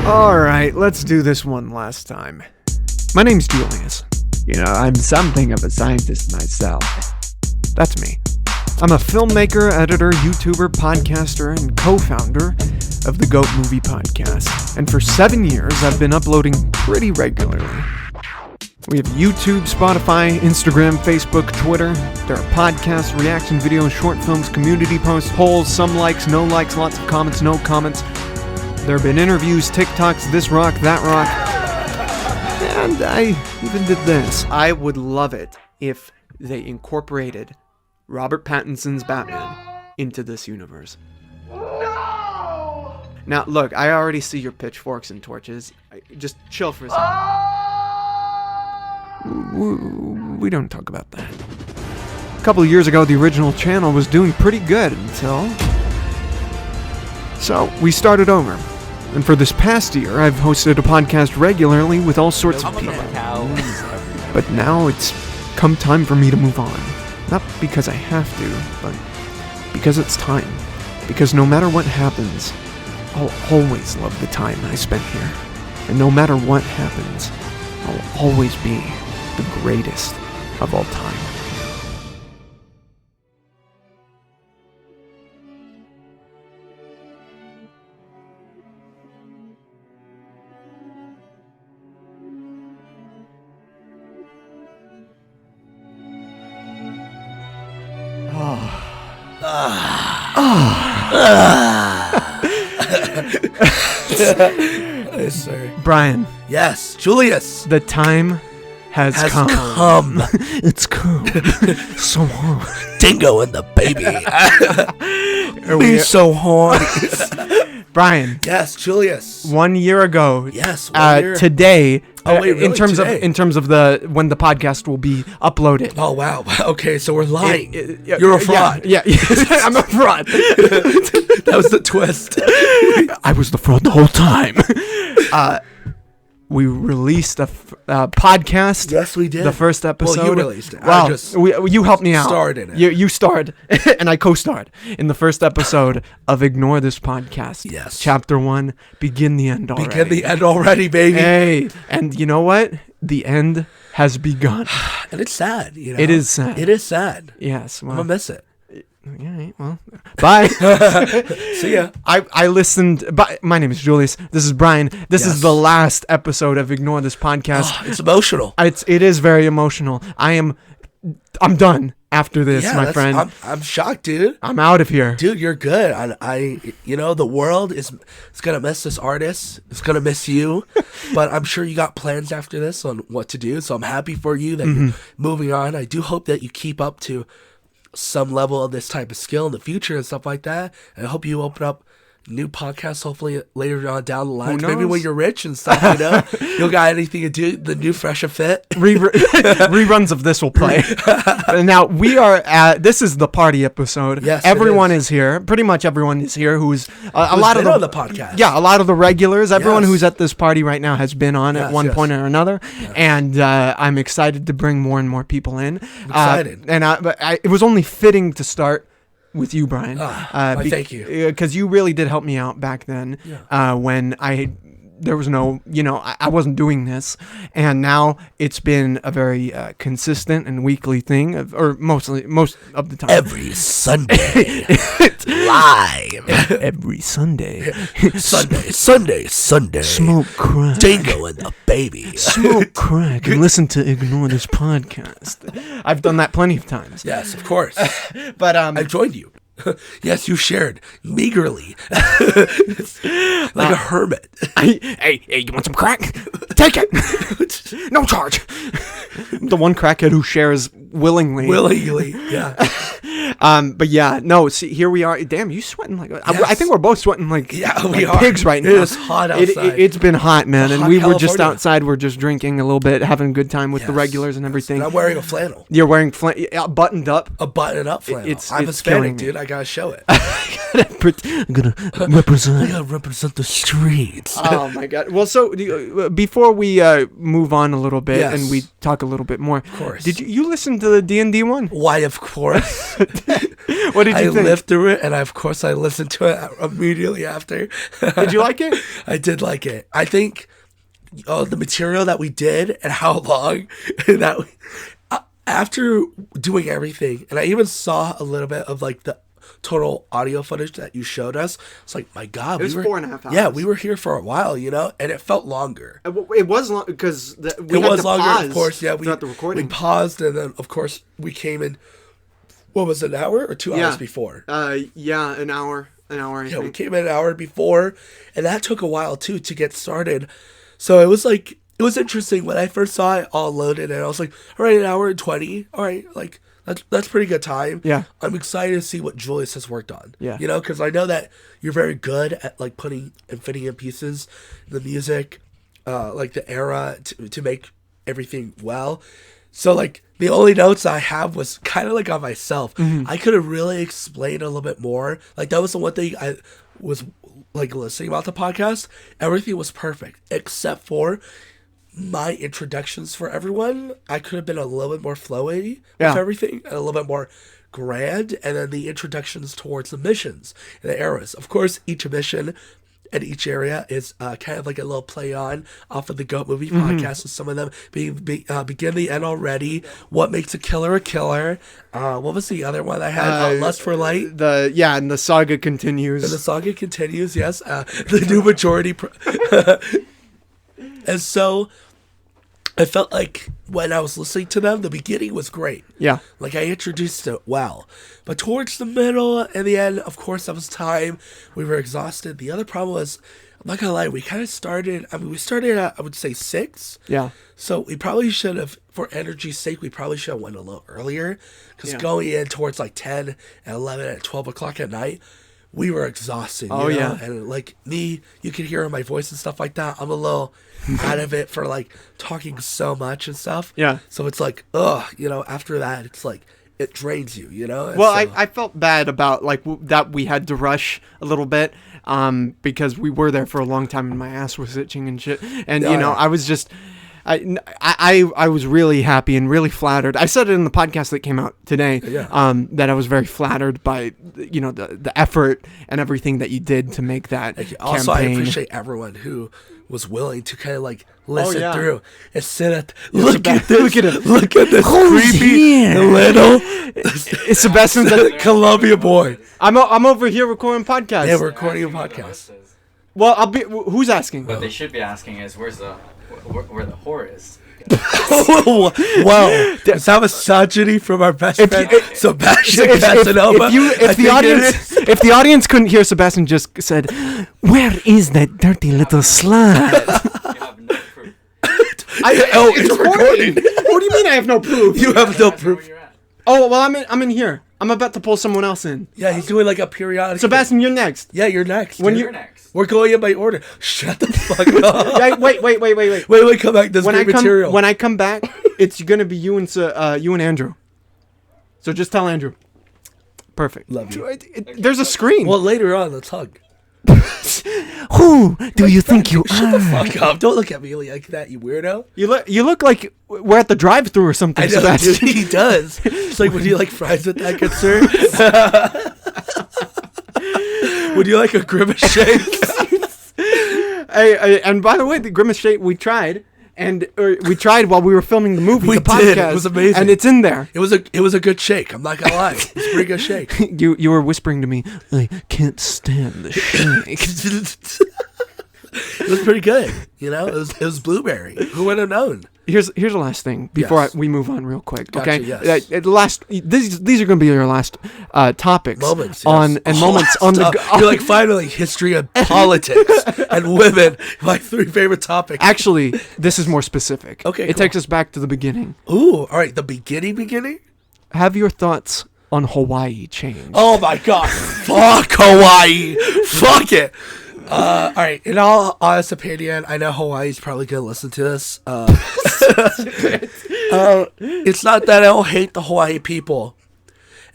Alright, let's do this one last time. My name's Julius. You know, I'm something of a scientist myself. That's me. I'm a filmmaker, editor, YouTuber, podcaster, and co-founder of the Goat Movie Podcast. And for 7 years, I've been uploading pretty regularly. We have YouTube, Spotify, Instagram, Facebook, Twitter. There are podcasts, reaction videos, short films, community posts, polls, some likes, no likes, lots of comments, no comments. There have been interviews, TikToks, this rock, that rock. And I even did this. I would love it if they incorporated Robert Pattinson's Batman into this universe. No! Now, look, I already see your pitchforks and torches. Just chill for a second. We don't talk about that. A couple of years ago, the original channel was doing pretty good until... So, we started over. And for this past year, I've hosted a podcast regularly with all sorts of people. But now it's come time for me to move on. Not because I have to, but because it's time. Because no matter what happens, I'll always love the time I spent here. And no matter what happens, I'll always be the greatest of all time. Yes, sir. Brian. Yes, Julius. The time has come. It's come. So hard. Dingo and the baby. Be so horny. Brian. Yes, Julius. 1 year ago. Yes, 1 year. Today. Oh, wait, really? In terms of the when the podcast will be uploaded. Oh wow. Okay, so we're lying. You're a fraud. Yeah. I'm a fraud. That was the twist. I was the fraud the whole time. We released a podcast. Yes, we did. The first episode. Well, you released it. Well, I just you helped me out. Starred in it. You starred, and I co-starred in the first episode of Ignore This Podcast. Yes. Chapter 1, Begin the End Already. Begin the end already, baby. Hey, and you know what? The end has begun. And it's sad, you know. It is sad. It is sad. Yes. Well, I'm gonna miss it. Yeah, well, bye. See ya. I listened. My name is Julius. This is Brian. This is Yes. the last episode of Ignore This Podcast. It's emotional. It is very emotional. I'm done after this, my friend. I'm shocked, dude. I'm out of here. Dude, you're good. I you know, the world is gonna miss this artist. It's gonna miss you. But I'm sure you got plans after this on what to do. So I'm happy for you that you're moving on. I do hope that you keep up to some level of this type of skill in the future and stuff like that. And I hope you open up new podcasts hopefully later on down the line. Maybe when you're rich and stuff, you know, you'll got anything to do. The new Fresh and Fit reruns of this will play. Now we are at. This is the party episode. Yes, everyone is here. Pretty much everyone is here. Who's a lot of on the podcast. Yeah, a lot of the regulars. Everyone Yes. who's at this party right now has been on at one point or another, and I'm excited to bring more and more people in. Excited. It was only fitting to start with you, Brian. Thank you. Because you really did help me out back then when there was no, I wasn't doing this. And now it's been a very consistent and weekly thing, or most of the time. Every Sunday. Live. Every Sunday. Sunday. Smoke crack. Dingo and the baby. Smoke crack and listen to Ignore This Podcast. I've done that plenty of times. Yes, of course. But I joined you. Yes, you shared meagerly, like a hermit. Hey, you want some crack? Take it. No charge. The one crackhead who shares willingly. Yeah. But yeah, no. See, here we are. Damn, you sweating like? Yes. I think we're both sweating like we like are. pigs right now. It is hot outside. It's been hot, man, and Hot we were just California. outside. We're just drinking a little bit, having a good time with the Yes. regulars and everything. And I'm wearing a flannel. You're wearing buttoned up. A button-up flannel. It's I'm killing Hispanic, me. dude. I gotta show it. I'm gonna represent. I gotta represent the streets. Oh my god. Well, so before we move on a little bit Yes. and we talk a little bit more, Of course. did you listen to the D&D one? Why, of course. What did I you think? lived through it, and of course I listened to it immediately after. Did you like it? I did like it. I think the material that we did and how long that after doing everything, and I even saw a little bit of like the total audio footage that you showed us. It's like, my God, It was 4.5 hours. Yeah, we were here for a while, and it felt longer. It was long because we It had was to longer, pause of course. Yeah, we throughout the recording. we paused, and then of course we came in. What was it, an hour or 2 hours before? Yeah, an hour. I Yeah, we think. came in an hour before, and that took a while too to get started. So it was interesting when I first saw it all loaded, and I was like, all right, an hour and 20. All right, like that's pretty good time. Yeah. I'm excited to see what Julius has worked on. Yeah. Because I know that you're very good at like putting and fitting in pieces, the music, like the era to make everything well. So like the only notes I have was kind of like on myself. I could have really explained a little bit more. Like that was the one thing I was like listening about the podcast. Everything was perfect except for my introductions for everyone. I could have been a little bit more flowy with everything and a little bit more grand. And then the introductions towards the missions and the eras. Of course, each mission and each area is kind of like a little play on off of the Goat Movie podcast, with some of them being begin the end already. What makes a killer? What was the other one I had? Lust for Light. And the saga continues. And the saga continues. Yes, the new majority. And so I felt like when I was listening to them, the beginning was great. Yeah. Like I introduced it well. But towards the middle and the end, of course, that was time. We were exhausted. The other problem was, I'm not going to lie, we kind of started, we started at, I would say 6. Yeah. So we probably should have, for energy's sake, we probably should have went a little earlier. Because going in towards like 10 and 11 and 12 o'clock at night, we were exhausted. You know? Yeah. And like me, you could hear in my voice and stuff like that. I'm a little out of it for like talking so much and stuff. Yeah. So it's like, after that, it's like, it drains you, And Well, so, I felt bad about like that we had to rush a little bit because we were there for a long time and my ass was itching and shit. And, I was just... I was really happy and really flattered. I said it in the podcast that came out today, that I was very flattered by, the effort and everything that you did to make that also, I campaign. appreciate everyone who was willing to kind of like listen through and sit at. Look at him. Look at this Who's creepy here? little It's Sebastian's. Columbia boy. I'm over here recording podcasts. Yeah, we're recording a podcast. Well, I'll be. Who's asking? What they should be asking is where the whore is. Wow, is that misogyny from our best friend Sebastian Casanova? If the audience couldn't hear, Sebastian just said, "Where is that dirty little slut?" You have no proof. It's recording. What do you mean I have no proof? You have no Where proof. you're at. Oh well, I'm in here. I'm about to pull someone else in. Yeah, he's doing like a periodic. Sebastian, you're next. Yeah, you're next. When dude. You're next. We're going in by order. Shut the fuck up. Yeah, wait. Wait, come back. This great material. When I come back, it's gonna be you and Andrew. So just tell Andrew. Perfect. Love you. There's a screen. Well, later on, let's hug. Who do you think you are? Fuck up. Don't look at me like that, you weirdo. You look like we're at the drive-thru or something, I know, Sebastian. dude, he does. It's like, would you like fries with that, good sir? Would you like a grimace shake? And by the way, the grimace shake we tried, we tried while we were filming the movie. We the podcast, did. It was amazing. and it's in there. It was a good shake. I'm not gonna lie. It's a pretty good shake. You were whispering to me, I can't stand the shake. It was pretty good. It was blueberry. Who would have known? Here's the last thing before Yes. we move on real quick. Gotcha, Okay, yes. these are going to be your last topics Moments. Yes. moments on the. You're like, finally, history and politics and women. My 3 favorite topics. Actually, this is more specific. Okay, it cool. takes us back to the beginning. Ooh, all right. The beginning. Have your thoughts on Hawaii changed? Oh my god. Fuck Hawaii. Fuck it. All right. In all honest opinion, I know Hawaii's probably gonna listen to this. It's not that I don't hate the Hawaii people,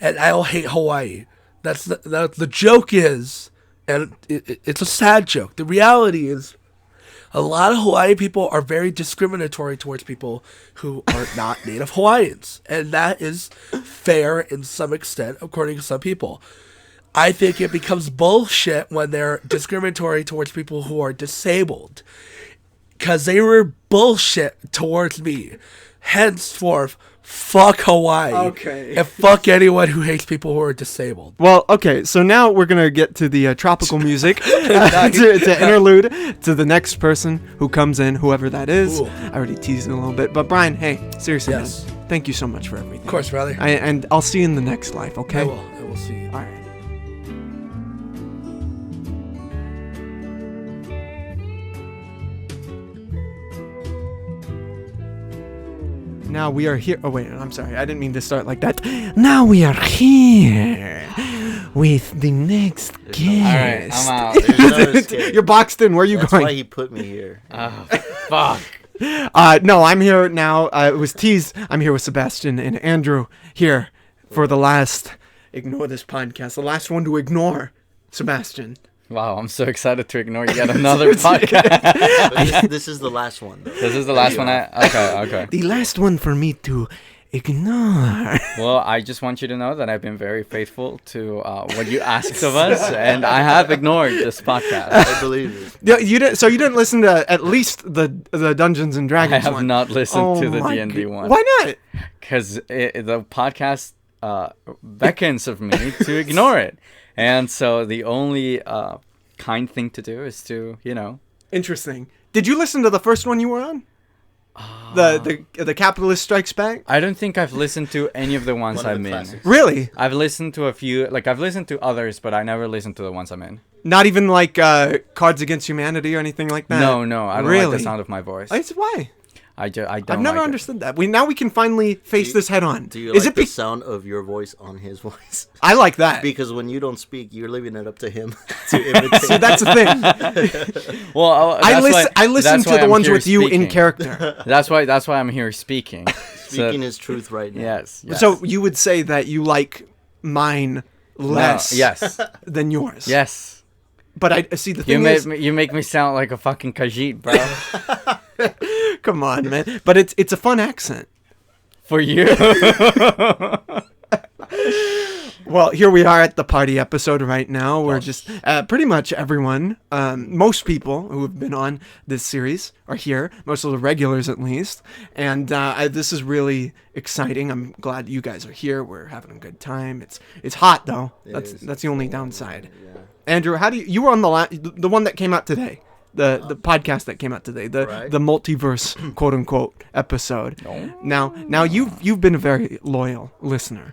and I don't hate Hawaii. That's the joke is, and it's a sad joke. The reality is, A lot of Hawaii people are very discriminatory towards people who are not native Hawaiians. And that is fair in some extent, according to some people. I think it becomes bullshit when they're discriminatory towards people who are disabled. Because they were bullshit towards me. Henceforth, fuck Hawaii. Okay. And fuck anyone who hates people who are disabled. Well, okay, so now we're going to get to the tropical music to interlude to the next person who comes in, whoever that is. Ooh. I already teased it a little bit. But Brian, hey, seriously, Yes. man, thank you so much for everything. Of course, brother. And I'll see you in the next life, okay? I will see you. All right. Now we are here. Oh, wait, I'm sorry. I didn't mean to start like that. Now we are here with the next guest. All right, I'm out. There's no escape. You're boxed in. Where are you That's going? why he put me here. Oh, fuck. No, I'm here now. It was teased. I'm here with Sebastian and Andrew here for the last. Ignore this podcast. The last one to ignore Sebastian. Wow, I'm so excited to ignore yet another podcast. But this is the last one. Though. This is the last one. Okay. The last one for me to ignore. Well, I just want you to know that I've been very faithful to what you asked of us, and I have ignored this podcast. I believe you. Yeah, you didn't. So you didn't listen to at least the Dungeons and I Dragons have one. not listened to the my D&D one. Why not? Because the podcast beckons of me to ignore it. And so the only kind thing to do is to, Interesting. Did you listen to the first one you were on? The Capitalist Strikes Back? I don't think I've listened to any of the ones One of the I'm in. classics. Really? I've listened to a few, I've listened to others, but I never listened to the ones I'm in. Not even like Cards Against Humanity or anything like that? No, I don't like Really? the sound of my voice. It's why? I don't I've never like it. understood that. Now we can finally face this head on. Do you Is like it the sound of your voice on his voice? I like that. Because when you don't speak, you're leaving it up to him to imitate. See, that's the thing. Well, I that's listen why to the I'm ones here with you in speaking. character. That's why I'm here speaking. Speaking his truth right now. Yes. So you would say that you like mine less Yes. than yours. Yes. But I see the You thing make is, me sound like a fucking Khajiit, bro. come on, man. But it's a fun accent. For you. Well, here we are at the party episode right now. We're just pretty much everyone, most people who have been on this series are here. Most of the regulars, at least. And this is really exciting. I'm glad you guys are here. We're having a good time. It's hot though. That's the only downside. Yeah. Andrew, how do you were on the one that came out today. The podcast that came out today, the multiverse quote unquote episode. Now you've been a very loyal listener.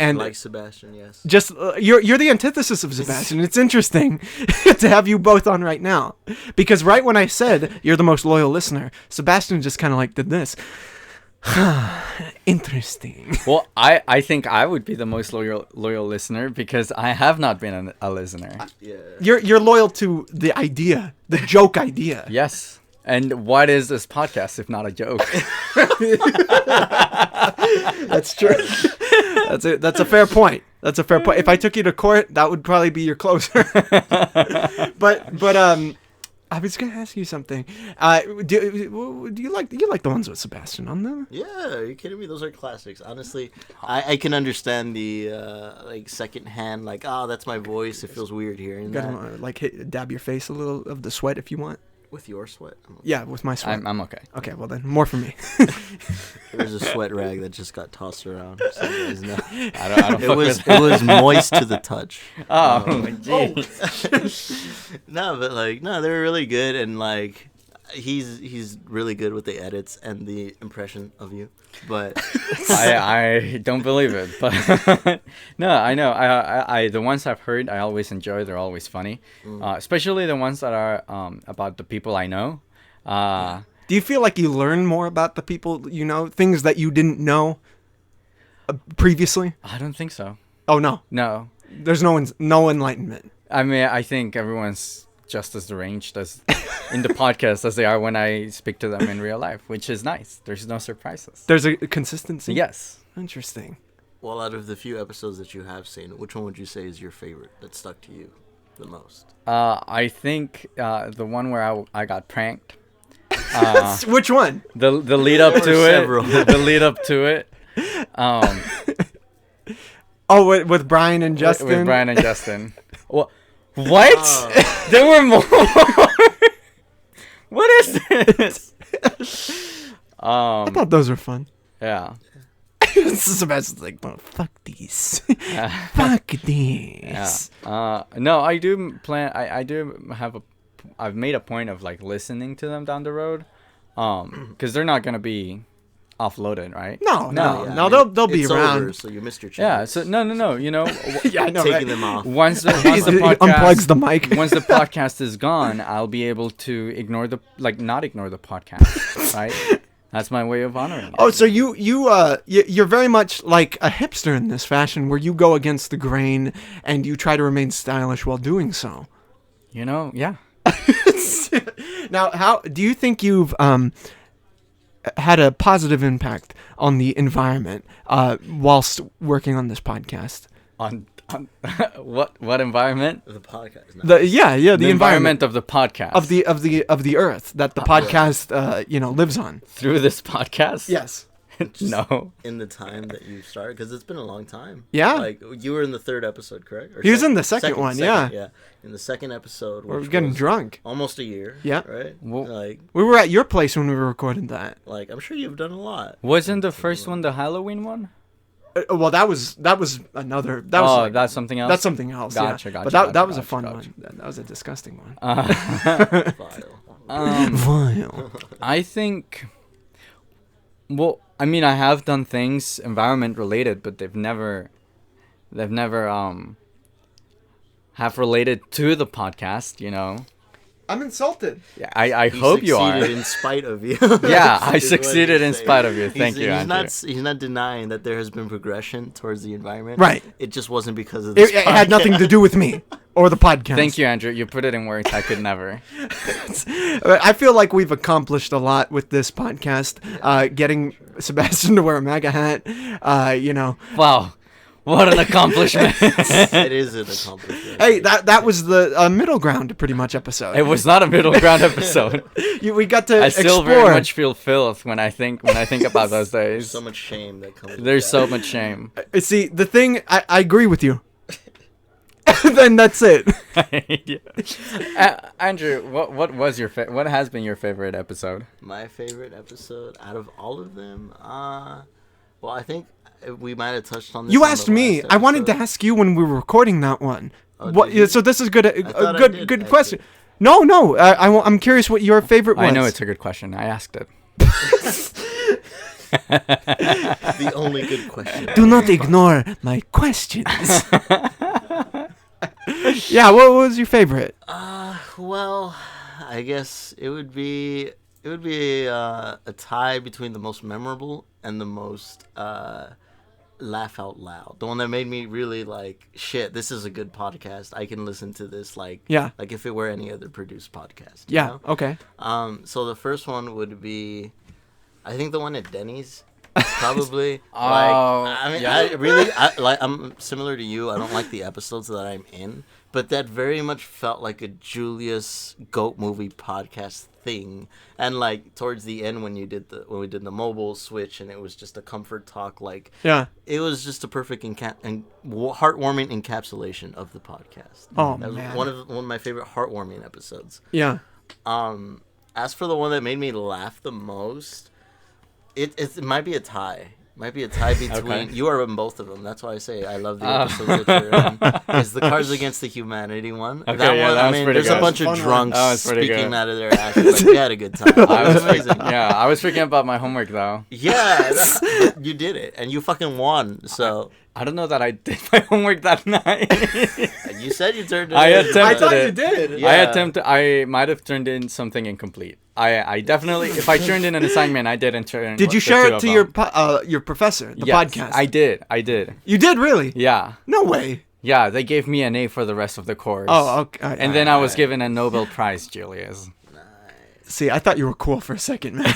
And Like Sebastian, yes. just you're the antithesis of Sebastian. It's interesting to have you both on right now, because right when I said you're the most loyal listener, Sebastian just kind of like did this. Interesting. Well, I think I would be the most loyal listener because I have not been a listener. Yeah. You're loyal to the idea, the joke idea. Yes. And what is this podcast if not a joke? That's true. That's a fair point. That's a fair point. If I took you to court, that would probably be your closer. but I was gonna ask you something. Do you like the ones with Sebastian on them? Yeah, are you kidding me? Those are classics. Honestly, I can understand the secondhand, that's my voice. It feels weird hearing You that. gotta dab your face a little of the sweat if you want. With your sweat. Yeah, with my sweat. I'm okay. Okay, well then, more for me. There's a sweat rag that just got tossed around. So you guys know. I don't It fuck was with it was moist to the touch. Oh, jeez. No, but they were really good, and he's really good with the edits and the impression of you. But I don't believe it, but no, I know. I the ones I've heard, I always enjoy. They're always funny, especially the ones that are about the people I know. Do you feel like you learn more about the people you know, things that you didn't know previously? I don't think so. Oh no, No, there's no enlightenment. I mean I think everyone's just as deranged as in the podcast as they are when I speak to them in real life, which is nice. There's no surprises. There's a consistency. Yes. Interesting. well, out of the few episodes that you have seen, which one would you say is your favorite that stuck to you? the most? I think the one where I got pranked. Which one? The lead up There to were it. several. The lead up to it. Oh, with Brian and Justin. With Brian and Justin. What? There were more. What is this? I thought those were fun. Yeah. Sebastian's like, oh, fuck these. Fuck these. Yeah. No, I do plan. I do have a. I've made a point of like listening to them down the road, because they're not gonna be offloaded, right? No, Yeah, they'll be it's around. over, so you missed your chance. Yeah. So no. You know, Yeah, I know, Taking right? them off. once the He podcast unplugs the mic. once the podcast is gone, I'll be able to not ignore the podcast, right? That's my way of honoring it. Oh, so you're very much like a hipster in this fashion, where you go against the grain and you try to remain stylish while doing so. You know, yeah. Now, how do you think you've had a positive impact on the environment whilst working on this podcast? On what environment? The podcast. No. The environment of the podcast. of the earth that the podcast lives on. Through this podcast? Yes. No. In the time that you started, because it's been a long time. Yeah. Like you were in the 3rd episode, correct? Or He was in the second one, yeah. Yeah. In the 2nd episode, We're which getting was drunk. almost a year. Yeah. Right. Well- like We were at your place when we were recording that. I'm sure you've done a lot. Wasn't the first one the Halloween one? Well, that was another. That was That's something else? That's something else. Gotcha, yeah. gotcha, But gotcha, that was a gotcha, fun gotcha. one. That was a disgusting one. Vile. Vile. I think. Well, I mean, I have done things environment related, but they've never have related to the podcast. You know. I'm insulted. Yeah, I hope you are. succeeded in spite of you. Yeah, I Is what succeeded in he's spite saying. of you. Thank you, he's Andrew. He's not denying that there has been progression towards the environment. Right. It just wasn't because of this It had nothing to do with me or the podcast. Thank you, Andrew. You put it in words I could never. I feel like we've accomplished a lot with this podcast. Getting Sebastian to wear a MAGA hat. Wow, what an accomplishment! It is an accomplishment. Hey, that was the middle ground pretty much episode. It was not a middle ground episode. We got to I still explore. very much feel filth when I think about those days. So much shame that comes. with There's that. so much shame. See, the thing, I agree with you. Then that's it. Andrew, what was your what has been your favorite episode? My favorite episode out of all of them. Well, I think we might have touched on this. You on asked the me. last I wanted to episode. ask you when we were recording that one. Oh, What? did you? So this is good. thought I Good. did, Good actually. question. No. I'm curious what your favorite was. I know it's a good question. I asked it. The only good question. Do not ignore my questions. Yeah. What was your favorite? Well, I guess it would be a tie between the most memorable and the most laugh out loud. The one that made me really like, shit, this is a good podcast. I can listen to this like if it were any other produced podcast. you Yeah. know? Okay. So the first one would be, I think the one at Denny's. Probably. Oh, I mean, yeah. I'm similar to you. I don't like the episodes that I'm in, but that very much felt like a Julius Goat Movie podcast thing. And like towards the end, when we did the mobile switch, and it was just a comfort talk, like Yeah. it was just a perfect and heartwarming encapsulation of the podcast. Oh, That was man. one of my favorite heartwarming episodes. Yeah. As for the one that made me laugh the most, it might be a tie. Might be a tie between Okay. you are in both of them. That's why I say I love the episodes that you're in. Is the Cards Against the Humanity one? Okay, that yeah, one. that I was mean, pretty there's good. a bunch That of was a fun drunks one. That was pretty speaking good. out of their asses. Like, we had a good time. It I was was amazing. I was freaking about my homework though. Yeah, you did it, and you fucking won. So I don't know that I did my homework that night. you said you turned it I in. attempted thought it. you did. Yeah. I might have turned in something incomplete. I definitely, if I turned in an assignment, I didn't turn. Did you the share two it of to them. your professor, the Yes, podcast? I did. You did really? Yeah. No way. Yeah, they gave me an A for the rest of the course. Oh, okay. And then I was given a Nobel Prize, Julius. See, I thought you were cool for a second, man.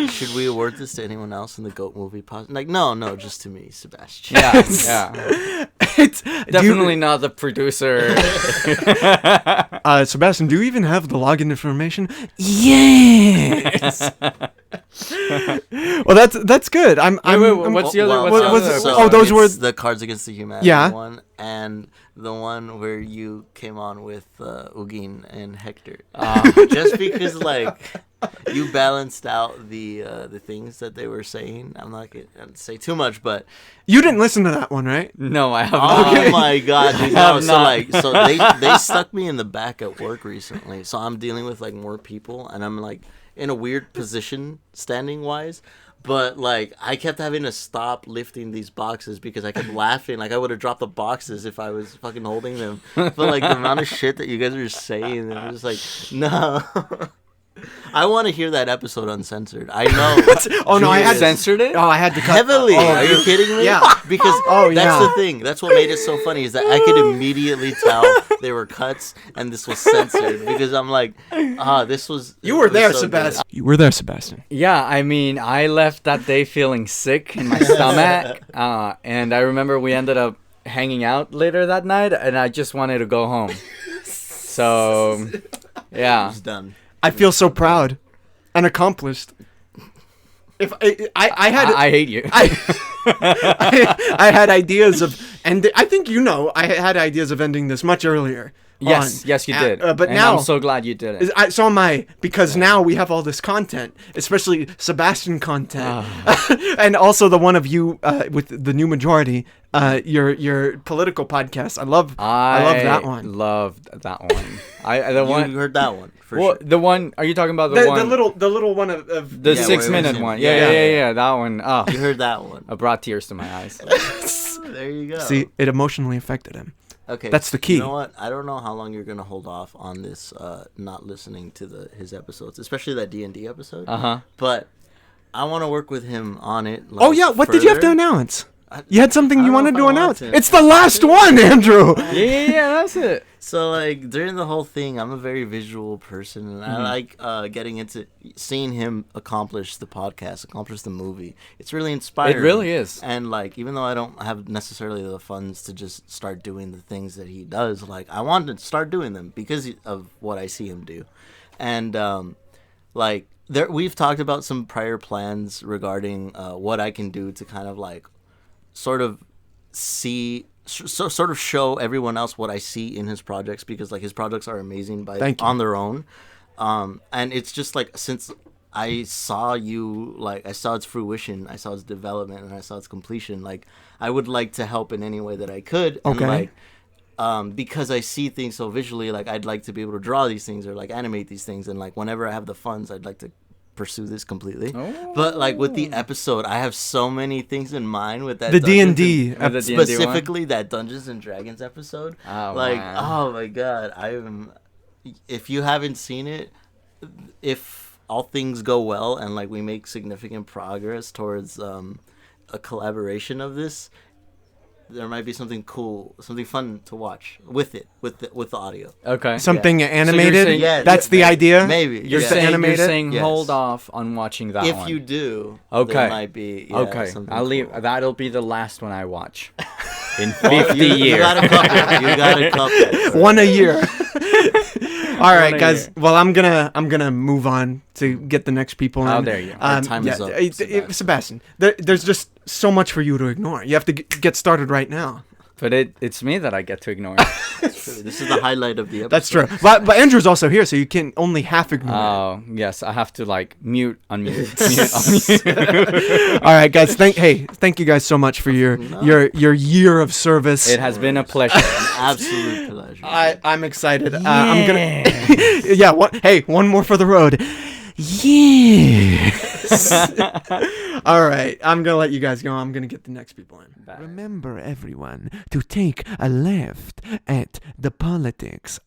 Should we award this to anyone else in the Goat Movie podcast? Like, no, just to me, Sebastian. Yeah, yeah. What? Definitely not the producer. Sebastian, do you even have the login information? Yes. Well, that's good. What's the other? Well, What's the what's- other? oh, those were- the Cards Against the Humanity Yeah. one, and the one where you came on with Ugin and Hector. Just because like you balanced out the things that they were saying. I'm not gonna say too much, but You didn't listen to that one, right? No, I have oh not. my god, dude, have no, so not. like so they stuck me in the back at work recently, so I'm dealing with like more people, and I'm like in a weird position standing wise. But like I kept having to stop lifting these boxes because I kept laughing. Like I would have dropped the boxes if I was fucking holding them. But like the amount of shit that you guys are saying, I'm just like, no. I want to hear that episode uncensored. I know. Oh no, I had censored it. Oh, I had to cut Heavily. Oh, Are you kidding me? Yeah. Because Oh, that's yeah. the thing. That's what made it so funny is that I could immediately tell they were cuts and this was censored because I'm like, this was. You were it was there, so good. Sebastian. You were there, Sebastian. Yeah, I mean, I left that day feeling sick in my stomach, and I remember we ended up hanging out later that night, and I just wanted to go home. So, yeah. It's done. I feel so proud and accomplished. If I had I hate you. I had ideas of and I think I had ideas of ending this much earlier. yes, you did. But and now I'm so glad you did it. so am I, because now we have all this content, especially Sebastian content, and also the one of you with the New Majority, your political podcast. I love that one. Loved that one. The You one. heard that one for Well, sure. the one. Are you talking about The one? little one of The Yeah, 6 where it was minute him. one. Yeah. Yeah. That one. Oh, You heard that one. it brought tears to my eyes. There you go. See, it emotionally affected him. Okay, That's the key. You know what? I don't know how long you're gonna hold off on this, not listening to his episodes, especially that D&D episode. Uh-huh. But I want to work with him on it. Oh yeah, what did you have to further. announce? You had something I you don't know wanted if to I want announce. to. It's the last one, Andrew. Yeah. That's it. So like during the whole thing, I'm a very visual person, and Mm-hmm. I like getting into seeing him accomplish the podcast, accomplish the movie. It's really inspiring. It really is. And like even though I don't have necessarily the funds to just start doing the things that he does, like I want to start doing them because of what I see him do, and like there we've talked about some prior plans regarding what I can do to kind of like sort of sort of show everyone else what I see in his projects, because like his projects are amazing Thank you. on their own, and it's just like since I saw I saw its fruition, I saw its development, and I saw its completion, like I would like to help in any way that I could. Okay. And, like, because I see things so visually, like I'd like to be able to draw these things or like animate these things, and like whenever I have the funds, I'd like to pursue this completely. But like with the episode, I have so many things in mind with that The Dungeons D&D and- The D&D one? specifically that Dungeons and Dragons episode. Oh, like man. oh my god, if you haven't seen it, if all things go well and like we make significant progress towards a collaboration of this, there might be something cool, something fun to watch with the audio. Okay. Something you're animated. saying- Yeah, That's the yeah, idea. maybe. You're yeah. saying- saying animate you're it? saying Yes. hold off on watching that If one. you do, Okay. there might be Okay, something I'll leave. cool. That'll be the last one I watch in Well, 50 you years. got a couple. You got a couple. One a year. All right, a guys. year. Well, I'm gonna move on to get the next people in. Oh, there you go. Our time is up, Sebastian. There's just so much for you to ignore. You have to get started right now. But it's me that I get to ignore. This is the highlight of the episode. That's true. But Andrew's also here, so you can only half ignore it. Oh yes, I have to like mute, unmute, mute, unmute. All right, guys. Thank you guys so much for your year of service. It has been a pleasure. Absolute pleasure. I'm excited. I'm gonna. One more for the road. Yes. All right. I'm gonna let you guys go. I'm gonna get the next people in. Bye. Remember, everyone, to take a left at the politics.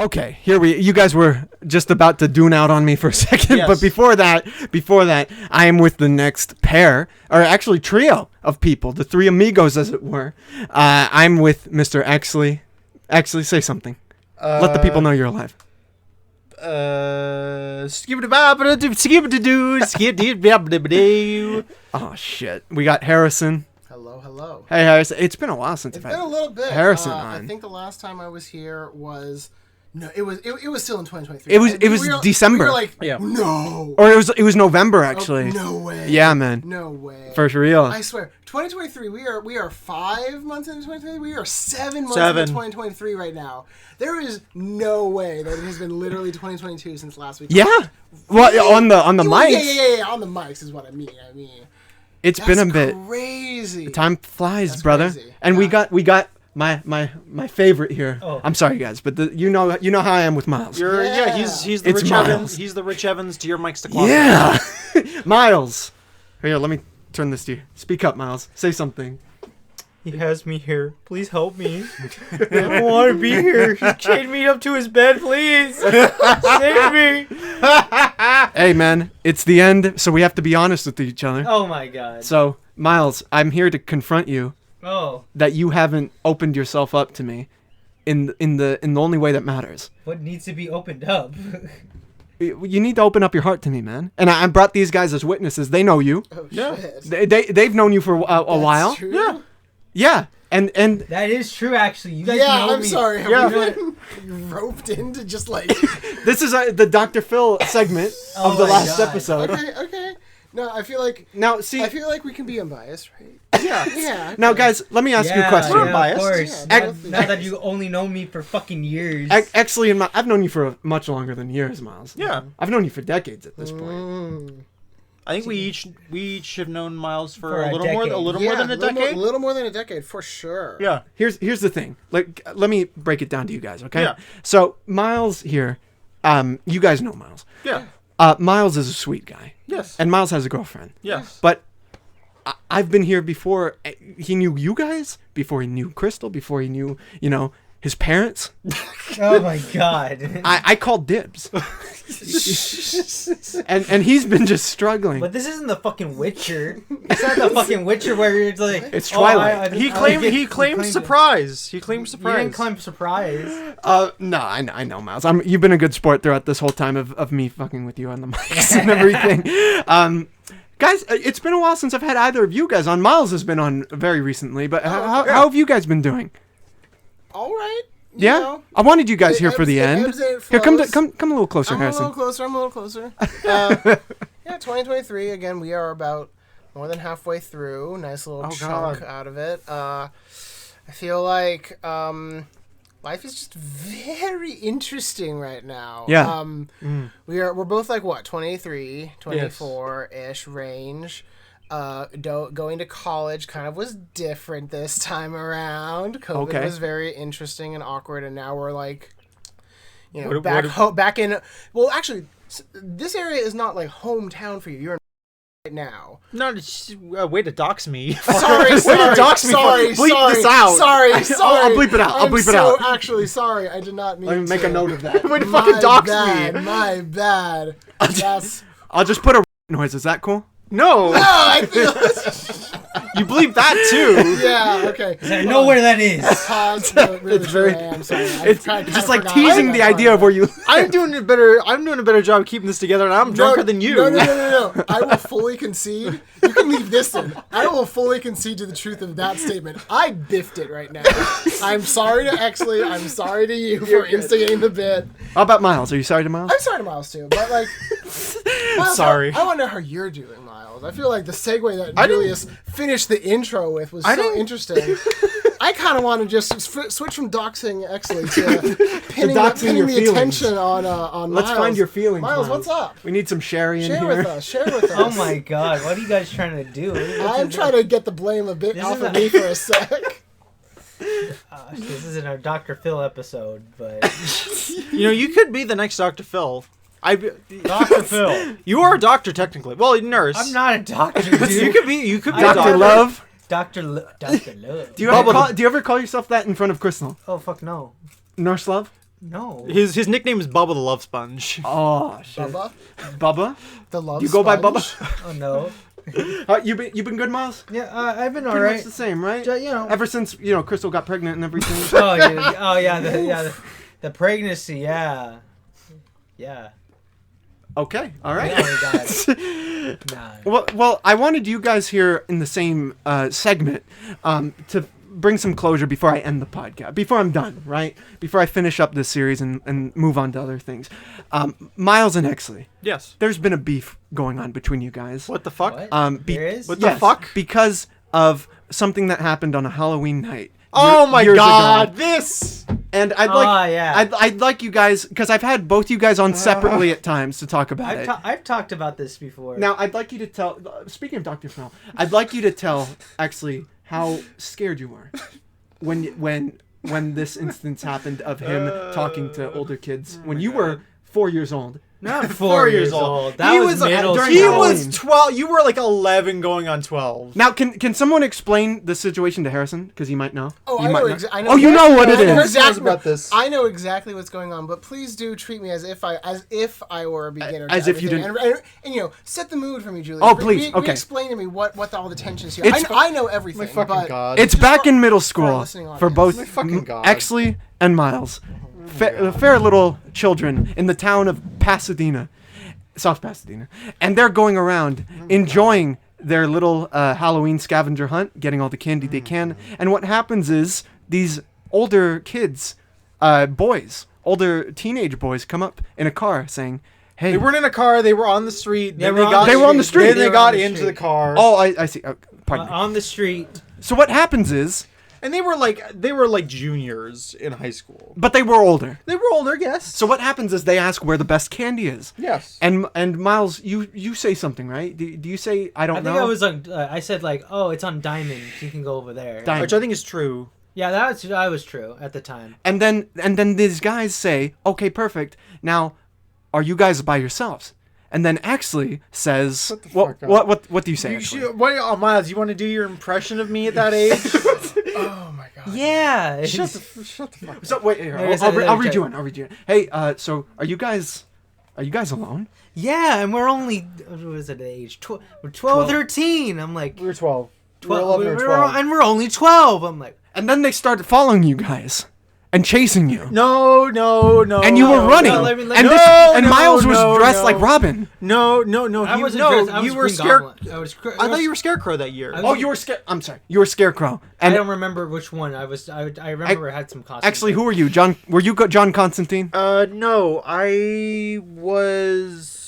Okay, you guys were just about to dune out on me for a second, Yes. but before that, I am with the next pair, or actually trio of people, the three amigos, as it were. I'm with Mr. Exley. Exley, say something. Let the people know you're alive. Oh shit, we got Harrison. Hello. Hey Harrison, it's been a while since It's I've been had a little bit. Harrison I on. think the last time I was here was it was still in 2023. It was- right? it was December. We were like, Yeah. no. Or it was November actually. Oh, no way. Yeah, man. No way. For real. I swear, 2023. We are 5 months into 2023. We are 7 months 7. into 2023 right now. There is no way that it has been literally 2022 since last week. Yeah. Well, on the mics. Yeah. On the mics is what I mean. It's been a bit. Crazy. Time flies, That's brother. crazy. And Yeah. we got my favorite here. Oh. I'm sorry guys, but you know how I am with Miles. Yeah. He's the It's Rich Miles. Evans. He's the Rich Evans to your Mike Stequano. Yeah. Miles. Here, let me turn this to you. Speak up, Miles. Say something. He has me here. Please help me. I don't want to be here. He's chained me up to his bed. Please save me. Hey man, it's the end, so we have to be honest with each other. Oh my god. So, Miles, I'm here to confront you Oh, that you haven't opened yourself up to me in the only way that matters. What needs to be opened up? You need to open up your heart to me, man. And I brought these guys as witnesses. They know you. Oh Yeah. shit. They've known you for a That's while. true? Yeah. Yeah. And That is true, actually. You guys Yeah, know I'm me. sorry. Have Yeah. we been roped into just like this is the Dr. Phil segment of Oh the my last God. episode. okay. No, I feel like Now, see, we can be unbiased, right? Yeah. Yeah. now guys, let me ask you a question. We're Yeah, biased. of course. Yeah, Now, both- now that you only know me for fucking years. Actually, I've known you for much longer than years, Miles. Yeah. I've known you for decades at this point. Mm. I think we each have known Miles for For a a little more decade. more Yeah, than a little decade. little more than a decade for sure. Yeah. Here's the thing. Like, let me break it down to you guys, okay? Yeah. So Miles here, you guys know Miles. Yeah. Miles is a sweet guy, Yes. and Miles has a girlfriend. Yes. But I've been here before. He knew you guys, before he knew Crystal, before he knew, his parents. Oh my god. I called dibs. and he's been just struggling. But this isn't the fucking Witcher. It's not the fucking Witcher where it's like It's Twilight. He claimed surprise. He claimed You surprise. didn't claim surprise. No, I know, Miles. You've been a good sport throughout this whole time of me fucking with you on the mics and everything. Guys, it's been a while since I've had either of you guys on. Miles has been on very recently, but how have you guys been doing? All right. You Yeah, know, I wanted you guys it here for the ebbs- it end. ebbs and it Here, flows. come a little closer, I'm Harrison. a little closer. Yeah, 2023. Again, we are about more than halfway through. Nice little chunk out of it. I feel like life is just very interesting right now. Yeah. We're both like what, 23, 24-ish range. Going to college kind of was different this time around. COVID Okay. was very interesting and awkward, and now we're like, What- back in. Well, actually, this area is not like hometown for you. You're in right now. No, it's way to dox me. Sorry, dox me. sorry, Bleep sorry, this out. Sorry, I'll sorry. bleep it out. I'll I'm bleep it so out. Actually, sorry. I did not mean Let me make a to. note of that. Way to My fucking dox bad, me. My bad. That's. I'll just put a noise. Is that cool? No, Oh, I feel. you bleep that too. Yeah. Okay. I know where that is. Pause. Really It's very- I am sorry. It's just like teasing the idea of where you. I'm doing a better job keeping this together, and I'm drunker than you. No. I will fully concede. You can leave this in. I will fully concede to the truth of that statement. I biffed it right now. I'm sorry to Exley. I'm sorry to you for instigating the bit. How about Miles? Are you sorry to Miles? I'm sorry to Miles too, but like, Miles, Sorry. I want to know how you're doing, Miles. I feel like the segue that Julius finished the intro with was so interesting. I kind of want to just switch from doxing Exley to pinning doxing your the feelings. attention on Let's Miles. find your feelings. Miles, what's up? We need some sherry in Share here. with us. Share with us. Oh my god, what are you guys trying to do? I'm trying to get the blame a bit This off is of a- me for a sec. This isn't our Dr. Phil episode, but You could be the next Dr. Phil. Dr. Phil. You are a doctor technically. Well, nurse. I'm not a doctor, dude. You could be a Dr. doctor. Love. Dr. Love. Do you ever call yourself that in front of Crystal? Oh fuck no. Nurse Love? No. His nickname is Bubba the Love Sponge. Oh shit. Bubba, Bubba? the love. You go by sponge? Bubba? Oh no. You been good, Miles? Yeah, I've been Pretty alright. much the same, right? You know. Ever since Crystal got pregnant and everything. The pregnancy, yeah. Okay, all right. Nah. Well, I wanted you guys here in the same segment to bring some closure before I end the podcast, before I'm done, right? Before I finish up this series and move on to other things. Miles and Exley, Yes. there's been a beef going on between you guys. What the fuck? What? There is? What the fuck? Because of something that happened on a Halloween night. Oh my years god, ago. this! And I'd like, yeah. I'd like you guys, because I've had both you guys on separately at times to talk about it. I've talked about this before. Now, I'd like you to tell. Speaking of Dr. Fennell, I'd like you to tell actually how scared you were when this instance happened of him talking to older kids when you were 4 years old. Not 4 years old. That He was middle during He school. Halloween. was 12. You were like 11 going on 12. Now, can someone explain the situation to Harrison? Because he might know. Oh, You I might know, not. I know. Oh, you know what it I know is. exactly about this. I know exactly what's going on, but please do treat me as if I were a beginner. As to if you everything. didn't- And set the mood for me, Julie. Oh, please, okay. Explain to me what all the tensions here. It's- I know everything. My fucking but god. It's just back for- in middle our school listening for audience. both My fucking God. Exley and Miles. Fair little children in the town of Pasadena, South Pasadena. And they're going around enjoying their little Halloween scavenger hunt, getting all the candy they can. And what happens is these older kids, older teenage boys come up in a car saying, hey. They weren't in a car. They were on the street. They Then were on got, the They were on the street. Then They they were got on the into street. the car. Oh, I see. Pardon me. On the street. So what happens is, And they were like juniors in high school. but they were older. They were older, yes. So what happens is they ask where the best candy is. Yes. And Miles, you say something, right? Do you say I don't I know? think I was on. I said like, oh, it's on Diamond. You can go over there. Diamond. Which I think is true. Yeah, that was true at the time. And then these guys say, okay, perfect. Now, are you guys by yourselves? And then Exley says, Shut the fuck up. what do you say? Exley? Miles, you want to do your impression of me at that age? Oh my god. Yeah. shut the fuck up. So wait, here, There's I'll a- read you in. I'll read you in. Hey, so are you guys alone? Yeah, and we're only what was it age? We're 12, 13. I'm like We were 12. 12, we were 11 or 12. and we're only 12. I'm like, And then they started following you guys and chasing you. No. And you were running. no, let me- and No, Miles was no, dressed no. like Robin. No. I wasn't no, dressed. I was you were Green scared. Goblin. I thought you were Scarecrow that year. I was- Oh, you were I'm sorry. You were Scarecrow. I And don't remember which one. I remember I had some costumes. actually, who were you? John? Were you John Constantine? No, I was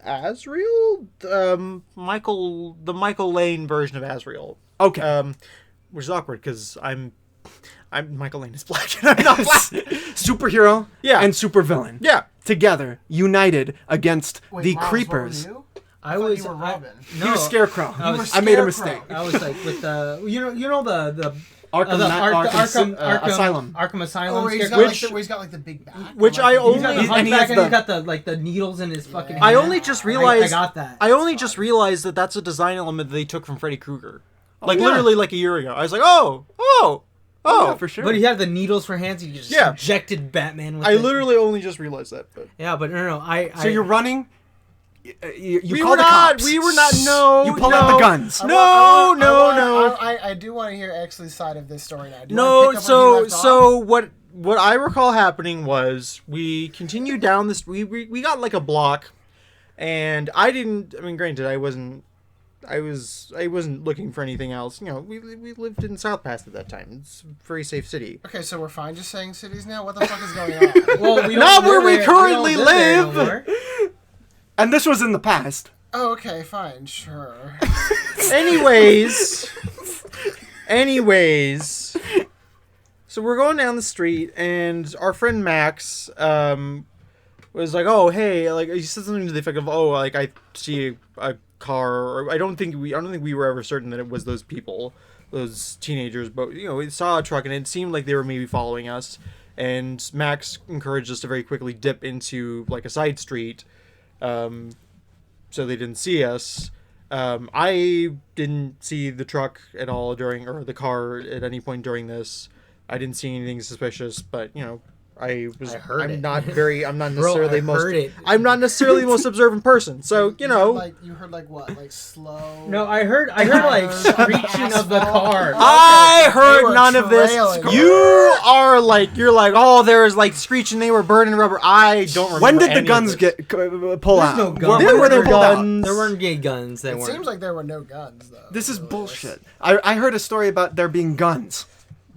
Azrael. The Michael Lane version of Azrael. Okay. Which is awkward because I'm Michael Lane is black and I'm not black. Superhero Yeah. and supervillain. Yeah. Together, united against Wait, the Miles, creepers. What were you? I thought was you were I- Robin. No, He was Scarecrow. I was- I made a Scarecrow. mistake. I was like with the you know the Arkham, the Arkham Asylum. Arkham Asylum. Oh, where he's got, Scarecrow. where he's got like the big bat. Which Like, I He's only- got the and he hunchback has and he's got the needles in his fucking hand. I only just realized. I got that. I only just realized that that's a design element that they took from Freddy Krueger. Like yeah. literally like a year ago. I was like, oh, Yeah, for sure. But he had the needles for hands. He just Yeah. injected Batman with I it. literally only just realized that. But. Yeah, but no. So you're running. You We call were the not. cops. We were not. No. You pull no. out the guns. No. I do want to hear Exley's side of this story now. Do you No, wanna pick up where he left so off? what I recall happening was we continued down this. We got like a block, and I didn't. I mean, granted, I wasn't looking for anything else. You know, we lived in South Pass at that time. It's a very safe city. Okay, so we're fine just saying cities now? What the fuck is going on? Well, we Not don't where live we there- currently don't there live. no more. And this was in the past. Oh, okay, fine, sure. Anyways. So we're going down the street, and our friend Max was like, "Oh, hey!" Like he said something to the effect of, "Oh, like I see a car." Or I don't think we were ever certain that it was those people, those teenagers. But you know, we saw a truck, and it seemed like they were maybe following us. And Max encouraged us to very quickly dip into like a side street, so they didn't see us. I didn't see the truck at all or the car at any point during this. I didn't see anything suspicious, but you know, I'm it. not Bro, necessarily I heard it. I'm not necessarily the most observant person. So you know, you heard like what, like slow. No, I heard like screeching of the car. I They heard were none of this. trailing. You're like, oh, there was like screeching. They were burning rubber. I don't remember. When did the any guns of this. pull There's out? no guns. There were There guns. There weren't gay guns. They It weren't. seems like there were no guns though. This is Really. bullshit. I heard a story about there being guns.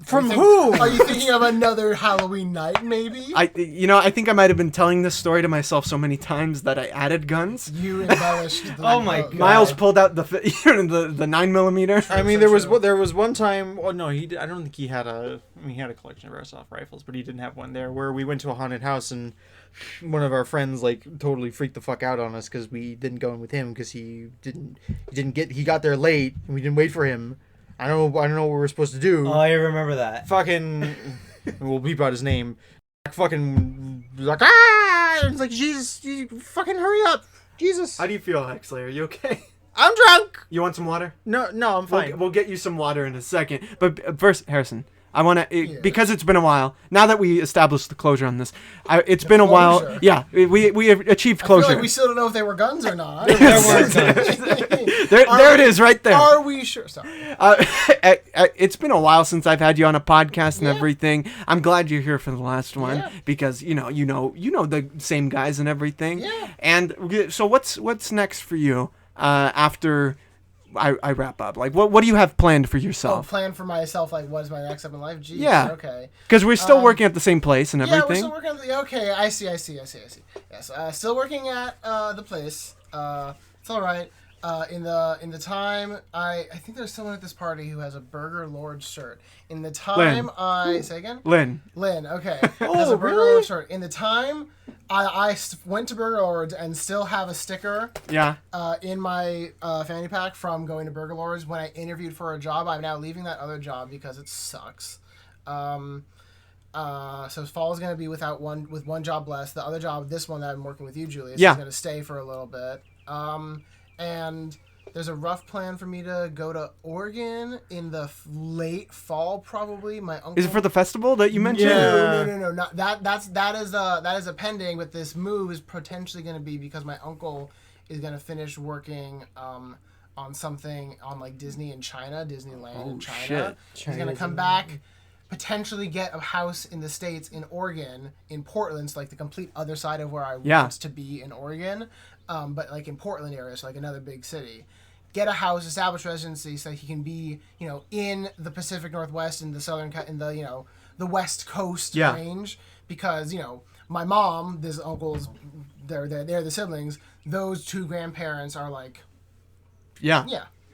From who? Are you thinking of another Halloween night? Maybe. I think I might have been telling this story to myself so many times that I added guns. You embellished. Oh my God. Miles pulled out the 9mm. I mean, So there was one time. Oh no, he did, I don't think he had a. I mean, he had a collection of airsoft rifles, but he didn't have one there. Where we went to a haunted house and one of our friends like totally freaked the fuck out on us because we didn't go in with him because he got there late and we didn't wait for him. I don't know what we were supposed to do. Oh, I remember that. Fucking, we'll beep out his name. Fucking like ah! It's like Jesus, you fucking hurry up, Jesus. How do you feel, Huxley? Are you okay? I'm drunk. You want some water? No, I'm fine. We'll get you some water in a second. But first, Harrison, I want to because it's been a while. Now that we established the closure on this, it's been a while. closure. Yeah, we have achieved I feel closure. like we still don't know if they were guns or not. there it is, right there. Are we sure? Sorry. It's been a while since I've had you on a podcast and everything. I'm glad you're here for the last one because you know the same guys and everything. Yeah. And so what's next for you after I wrap up? Like what do you have planned for yourself? Plan for myself. Like, what is my next step in life? Jeez. Yeah. Okay. Because we're still working at the same place and Yeah, we're everything. still working at the. Okay, I see. Yes, still working at the place. It's all right. In the time, I think there's someone at this party who has a Burger Lord shirt. In the time, say again. Lynn. Okay. Has a Burger Lord shirt. In the time, I went to Burger Lords and still have a sticker. Yeah. In my fanny pack from going to Burger Lords when I interviewed for a job. I'm now leaving that other job because it sucks. So fall is gonna be with one job less. The other job, this one that I'm working with you, Julius, is gonna stay for a little bit. And there's a rough plan for me to go to Oregon in the late fall, probably. My uncle. Is it for the festival that you mentioned? No. Not that is a pending. But this move is potentially going to be because my uncle is going to finish working on something on like Disney in China, Disneyland in China. Shit. He's going to come back, potentially get a house in the States in Oregon, in Portland, so like the complete other side of where I want to be in Oregon. But like in Portland area, so like another big city. Get a house, establish residency, so he can be, in the Pacific Northwest, in the the West Coast range, because my mom, his uncles, they're the siblings. Those two grandparents are like, yeah.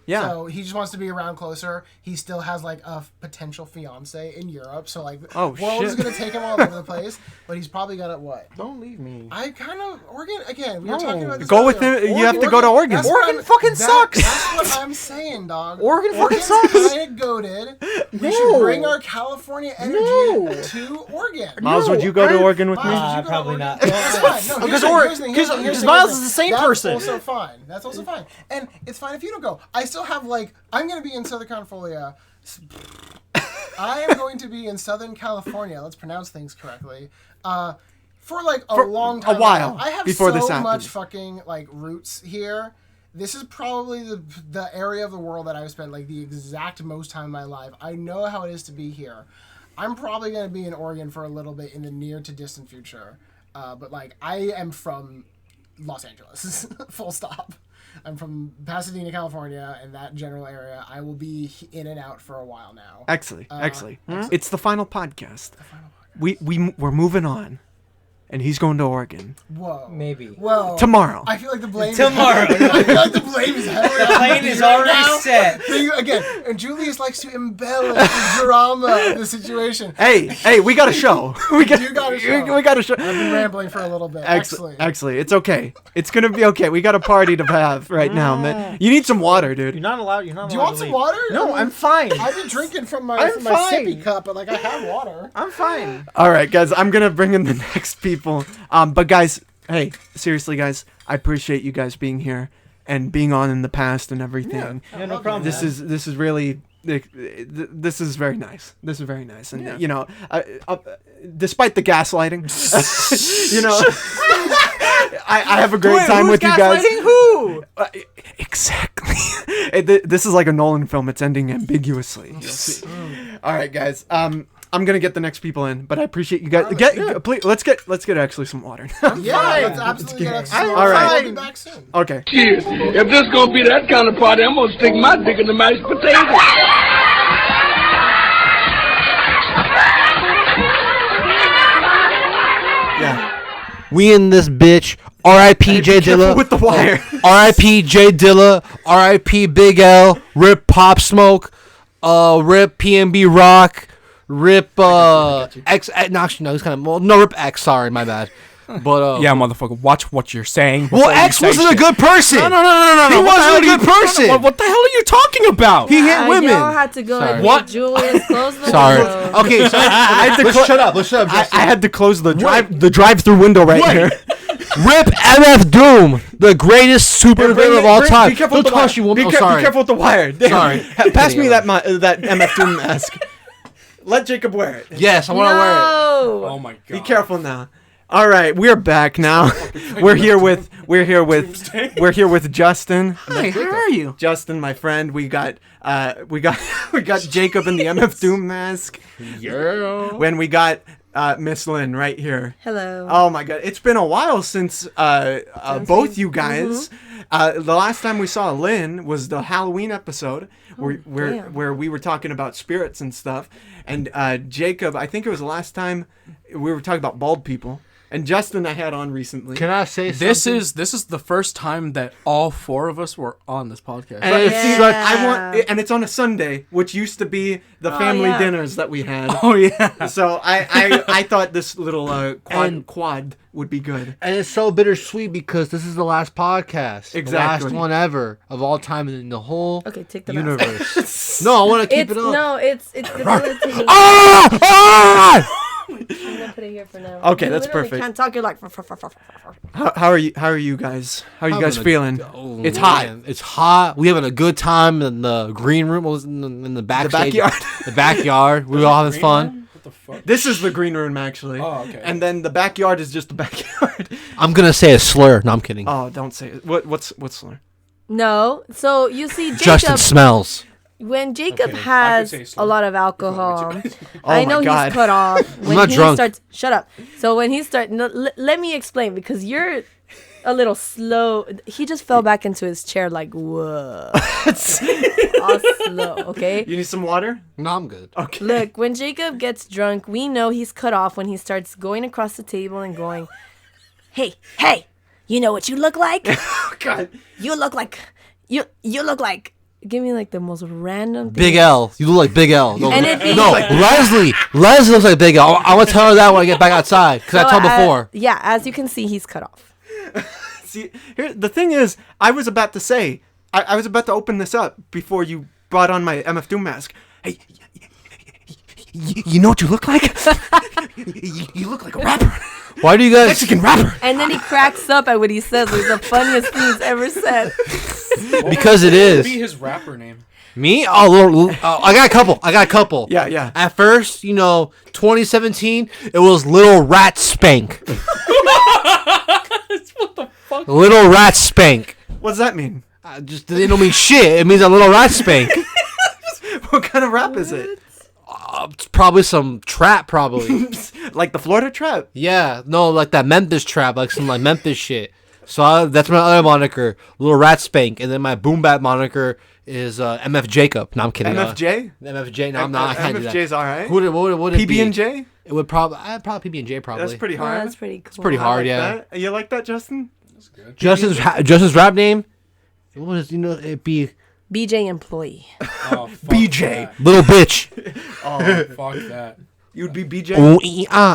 So he just wants to be around closer. He still has like a potential fiance in Europe, so like world is gonna take him all over the place. But he's probably gonna what? Don't leave me. I kind of Oregon again. We were talking about this. Go with earlier. him. You have to go to Oregon. Oregon fucking sucks. That's what I'm saying, dog. Oregon fucking Oregon's sucks. kind of goated. We should bring our California energy to Oregon. Miles, would you go to Oregon with me? Miles, would you go to Probably Oregon? not. That's fine. No, Because Miles is the same person. That's also fine. That's also fine. And it's fine if you don't go. I still have I'm going to be in Southern California. I am going to be in Southern California. Let's pronounce things correctly. For a long time. A while I have before so this happens. much fucking roots here. This is probably the area of the world that I've spent the exact most time in my life. I know how it is to be here. I'm probably going to be in Oregon for a little bit in the near to distant future. But I am from Los Angeles. Full stop. I'm from Pasadena, California, and that general area. I will be in and out for a while now. Excellent. It's the final podcast. We're moving on, and he's going to Oregon Whoa. Maybe. Whoa. tomorrow. I feel like the blame. Tomorrow. I feel like the blame is heavily. The plane is already set. Again, and Julius likes to embellish the drama of the situation. Hey, we got a show. We got a show. We got a show. I've been rambling for a little bit. Excellent. Actually, it's okay. It's gonna be okay. We got a party to have right now, man. You need some water, dude. You're not allowed. Do you want some water? No, I'm fine. I've been drinking from my I'm fine. sippy cup, but I have water. I'm fine. All right, guys. I'm gonna bring in the next people. But guys, hey, seriously, guys, I appreciate you guys being here and being on in the past and everything. Yeah, no problem. This is really this is very nice. This is very nice, and you know, despite the gaslighting, you know, I have a great time with you guys. Who? Exactly. This is like a Nolan film. It's ending ambiguously. You'll see. All right, guys. I'm gonna get the next people in, but I appreciate you guys. Please, let's get actually some water. Yeah, let's absolutely get us. All right. I'll be back soon. Okay. Shit, if this gonna be that kind of party, I'm gonna stick my dick in the mashed potato. Yeah. We in this bitch. R.I.P. Jay Dilla. With the wire. R.I.P. Jay Dilla. R.I.P. Big L. Rip Pop Smoke. Rip PNB Rock. Rip X. No, actually, no, he's kind of no. Rip X. Sorry, my bad. But yeah, motherfucker, watch what you're saying. Well, X wasn't a good person. No. He wasn't a good person. What the hell are you talking about? He hit women. Y'all had to go and What? make Julius close the Sorry. window. Okay, so I had to Let's shut up. I had to close the drive-through window right here. Rip MF Doom, the greatest supervillain of all time. Be careful Don't with the toss you wire. one. Be careful with the wire. Damn. Sorry. Pass me that MF Doom mask. Let Jacob wear it. Yes, I want to wear it. No. Oh my god. Be careful now. All right, we're back now. we're here with Justin. Hi, how are you? Justin, my friend. We got Jacob in the MF Doom mask. Yeah. When we got Miss Lynn right here. Hello. Oh my god, it's been a while since both you guys. The last time we saw Lynn was the Halloween episode where we were talking about spirits and stuff. And Jacob, I think it was the last time we were talking about bald people. And Justin, I had on recently. Can I say something? This is the first time that all four of us were on this podcast. And and it's on a Sunday, which used to be the family dinners that we had. Oh yeah. So I thought this little quad would be good. And it's so bittersweet because this is the last podcast. Exactly. The last one ever of all time in the whole Take the universe. No, I want to keep it up. No, it's debilitating. I'm gonna put it here for now. Okay, that's perfect. Can't talk. You're like. How are you? How are you guys? How are you guys feeling? It's hot. It's hot. We having a good time in the green room. What was in the backstage? backyard. The backyard. We were all having fun. What the fuck? This is the green room, actually. Oh, okay. And then the backyard is just the backyard. I'm gonna say a slur. No, I'm kidding. Oh, don't say it. What's slur? No. So you see, Justin Jacob. smells. When Jacob Okay, I has could say a slur. lot of alcohol, Oh I my know God. he's cut off. When not he drunk. starts, shut up. So when he starts, let me explain because you're a little slow. He just fell back into his chair like whoa, all slow. Okay. You need some water? No, I'm good. Okay. Look, when Jacob gets drunk, we know he's cut off when he starts going across the table and going, "Hey, you know what you look like? Oh God. You look like you look like." Give me like the most random thing. Big L. You look like Big L. No, And it'd be- no, Leslie. Leslie looks like Big L. I want to tell her that when I get back outside because I told her before. Yeah, as you can see, he's cut off. See, here the thing is, I was about to say, I was about to open this up before you brought on my MF Doom mask. Hey, you know what you look like? You look like a rapper. Why do you guys? Mexican rapper. And then he cracks up at what he says. It's the funniest thing he's ever said. Because it What would is. be his rapper name? Me? Oh, I got a couple. Yeah. At first, 2017, it was Little Rat Spank. What the fuck? Little Rat Spank. What does that mean? Just it don't mean shit. It means a little rat spank. What kind of rap is it? It's probably some trap, probably. Like the Florida trap? Yeah, no, like that Memphis trap, like some like Memphis shit. So that's my other moniker, Little Rat Spank, and then my boom bap moniker is MF Jacob. No, I'm kidding. MFJ? MFJ. No, I'm not. I can't do that. MFJ's all right. What would it be? PB&J? It would probably PB&J probably. That's pretty Oh, hard. that's pretty cool. It's pretty I hard, like yeah. that. You like that, Justin? Justin's rap name. What is it be? BJ employee. Oh, fuck BJ. that. Little bitch. Oh, fuck that. You'd be BJ?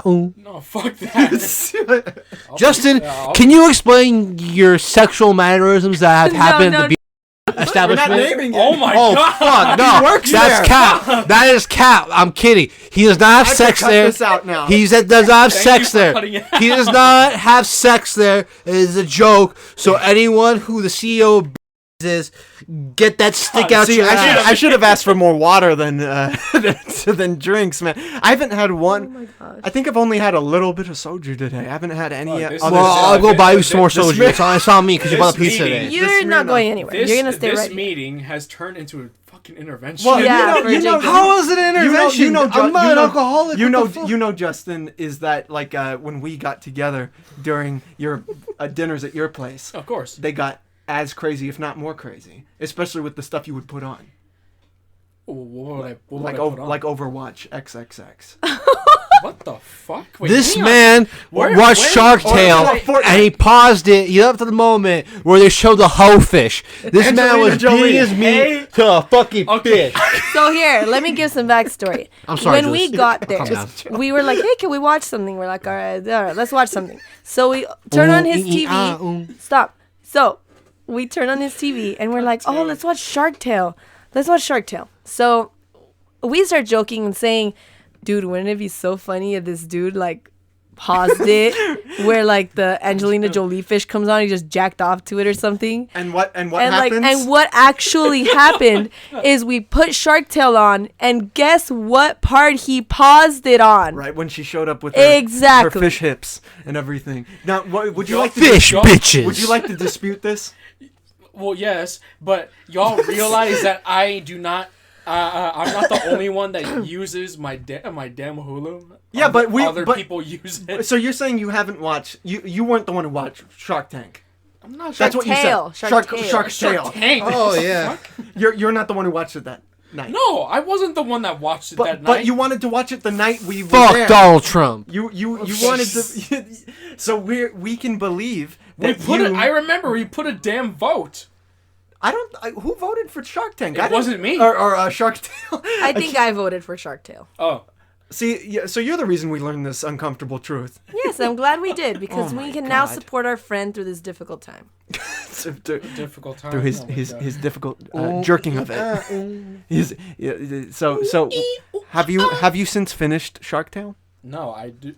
Ooh. No, fuck that. Justin, I'll- can you explain your sexual mannerisms that have happened at the establishment? Oh my Oh god. fuck! No, works that's there. cap. That is cap. I'm kidding. He does not have I have sex to cut there. this out now. He does not have Thank sex you for there. cutting it He does not have sex there. It is a joke. So anyone who the CEO is get that stick out See, your ass. I should have asked for more water than than drinks, man. I haven't had one. Oh my gosh. I think I've only had a little bit of soju today. I haven't had any this other. Well, I'll go buy you this- some more this soju. It's on me because you bought a pizza today. You're not going anywhere. You're gonna stay this right here. meeting has turned into a fucking intervention. Well, Yeah, for Jacob. How is it an intervention? I'm not an alcoholic. You What know, the fuck? you know, Justin, is that like when we got together during your dinners at your place, Of course. they got as crazy, if not more crazy, especially with the stuff you would put on, What would I like put on? like Overwatch XXX. What the fuck? Wait, This hang on. man Where- watched where- Shark or- Tale or- and he paused it. He left at the moment where they showed the hoe fish. This man was beating his meat to a fucking fish. So here, let me give some backstory. I'm sorry, When we Jules. got there, Calm down. we were like, "Hey, can we watch something?" We're like, "All right, let's watch something." So we turn on his TV. Stop. So we turn on his TV and we're like, "Oh, let's watch Shark Tale. Let's watch Shark Tale." So we start joking and saying, "Dude, wouldn't it be so funny if this dude like paused it, where like the Angelina Jolie fish comes on, he just jacked off to it or something?" And what And happens? like, and what actually happened is we put Shark Tale on, and guess what part he paused it on? Right when she showed up with her, Exactly. her fish hips and everything. Now, what, would you like to Fish bitches. Would you like to dispute this? Well, yes, but y'all realize that I do not. I'm not the only one that uses my my damn Hulu. Yeah, but other people use it. So you're saying you haven't watched? You weren't the one who watched Shark Tank. I'm not. That's what Tale. you said. Shark Tale. Shark Tank. Oh yeah. You're not the one who watched it that night. No, I wasn't the one that watched it that night. But you wanted to watch it the night we were Fuck there. Donald Trump. You wanted to. So we can believe that I remember we put a damn vote. Who voted for Shark Tank? It wasn't me. Or Shark Tale. I think I voted for Shark Tale. Oh. See, yeah, so you're the reason we learned this uncomfortable truth. Yes, I'm glad we did because Oh we my can now God. support our friend through this difficult time. Difficult time. Through his Oh my his God. his difficult jerking of it. So have you since finished Shark Tale? No, I do.